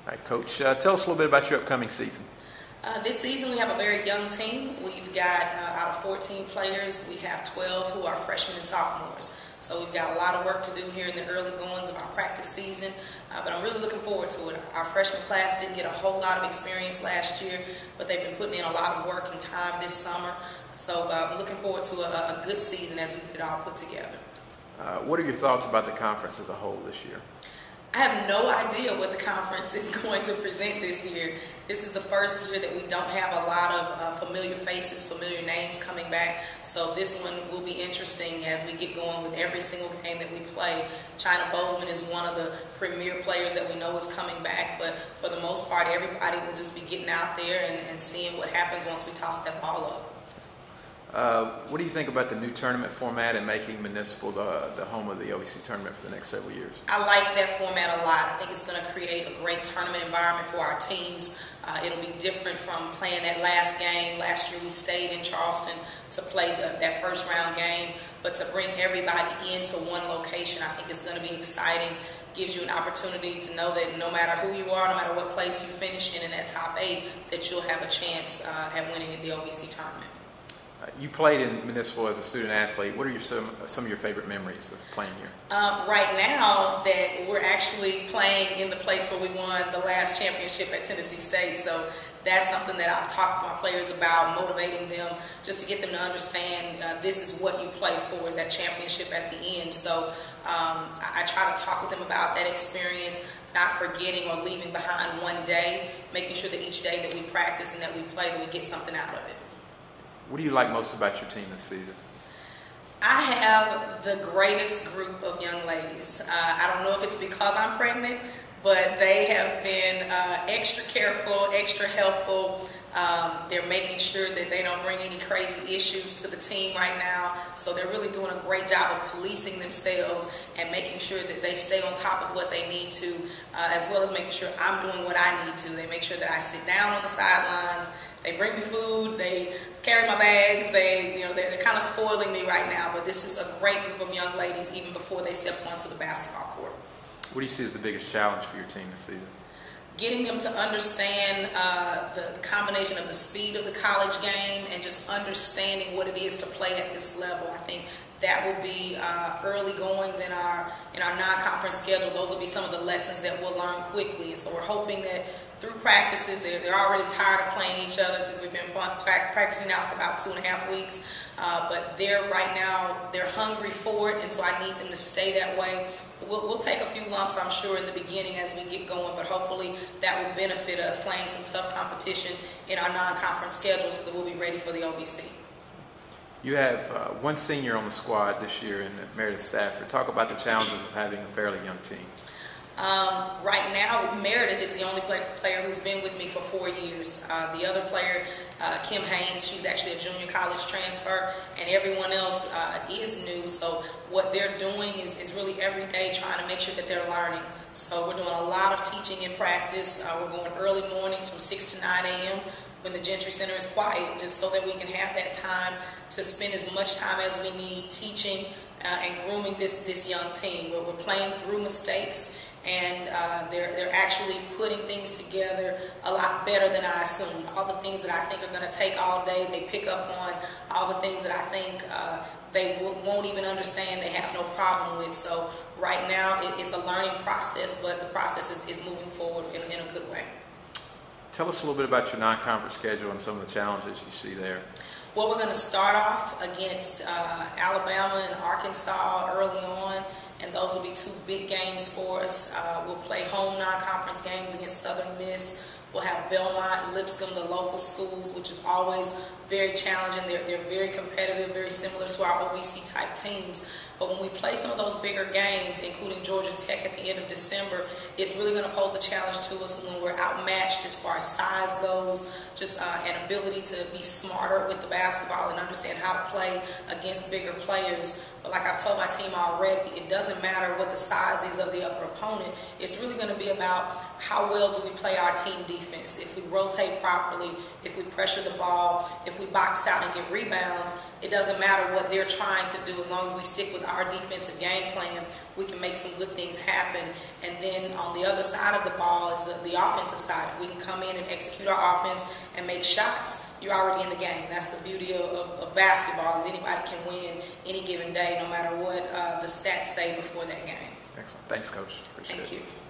All right, Coach, tell us a little bit about your upcoming season. This season we have a very young team. We've got, out of 14 players, we have 12 who are freshmen and sophomores. So we've got a lot of work to do here in the early goings of our practice season, but I'm really looking forward to it. Our freshman class didn't get a whole lot of experience last year, but they've been putting in a lot of work and time this summer. So I'm looking forward to a good season as we get it all put together. What are your thoughts about the conference as a whole this year? I have no idea what the conference is going to present this year. This is the first year that we don't have a lot of familiar faces, familiar names coming back. So this one will be interesting as we get going with every single game that we play. China Bozeman is one of the premier players that we know is coming back, but for the most part, everybody will just be getting out there and seeing what happens once we toss that ball up. What do you think about the new tournament format and making Municipal the home of the OVC tournament for the next several years? I like that format a lot. I think it's going to create a great tournament environment for our teams. It'll be different from playing that last game. Last year we stayed in Charleston to play that first round game, but to bring everybody into one location, I think it's going to be exciting. Gives you an opportunity to know that no matter who you are, no matter what place you finish in that top 8, that you'll have a chance at winning the OVC tournament. You played in Municipal as a student athlete. What are some of your favorite memories of playing here? Right now that we're actually playing in the place where we won the last championship at Tennessee State, so that's something that I've talked to my players about, motivating them just to get them to understand this is what you play for, is that championship at the end. So I try to talk with them about that experience, not forgetting or leaving behind one day, making sure that each day that we practice and that we play, that we get something out of it. What do you like most about your team this season? I have the greatest group of young ladies. I don't know if it's because I'm pregnant, but they have been extra careful, extra helpful. They're making sure that they don't bring any crazy issues to the team right now. So they're really doing a great job of policing themselves and making sure that they stay on top of what they need to, as well as making sure I'm doing what I need to. They make sure that I sit down on the sidelines. They bring me food, they carry my bags, they're kind of spoiling me right now, but this is a great group of young ladies even before they step onto the basketball court. What do you see as the biggest challenge for your team this season? Getting them to understand the combination of the speed of the college game and just understanding what it is to play at this level. I think that will be early goings in our non-conference schedule. Those will be some of the lessons that we'll learn quickly. And so we're hoping that through practices, they're already tired of playing each other since we've been practicing now for about 2.5 weeks. But right now, they're hungry for it, and so I need them to stay that way. We'll take a few lumps, I'm sure, in the beginning as we get going, but hopefully that will benefit us playing some tough competition in our non-conference schedule so that we'll be ready for the OVC. You have one senior on the squad this year in Meredith Stafford. Talk about the challenges of having a fairly young team. Right now, Meredith is the only player who's been with me for 4 years. The other player, Kim Haynes, she's actually a junior college transfer, and everyone else is new. So what they're doing is really every day trying to make sure that they're learning. So we're doing a lot of teaching and practice. We're going early mornings from 6 to 9 a.m. when the Gentry Center is quiet, just so that we can have that time to spend as much time as we need teaching and grooming this young team. We're playing through mistakes, and they're actually putting things together a lot better than I assumed. All the things that I think are going to take all day, they pick up on. All the things that I think they won't even understand, they have no problem with. So right now, it's a learning process, but the process is moving forward in a good way. Tell us a little bit about your non-conference schedule and some of the challenges you see there. Well, we're going to start off against Alabama and Arkansas early on, and those will be 2 big games for us. We'll play home non-conference games against Southern Miss. We'll have Belmont and Lipscomb, the local schools, which is always very challenging. They're very competitive, very similar to our OVC type teams. But when we play some of those bigger games, including Georgia Tech at the end of December, it's really going to pose a challenge to us when we're outmatched as far as size goes, just an ability to be smarter with the basketball and understand how to play against bigger players. But like I've told my team already, it doesn't matter what the size is of the other opponent. It's really going to be about how well do we play our team defense. If we rotate properly, if we pressure the ball, if we box out and get rebounds, it doesn't matter what they're trying to do. As long as we stick with our defensive game plan, we can make some good things happen. And then on the other side of the ball is the offensive side. If we can come in and execute our offense and make shots, you're already in the game. That's the beauty of basketball, is anybody can win any given day, no matter what the stats say before that game. Excellent. Thanks, Coach. Appreciate it. Thank you.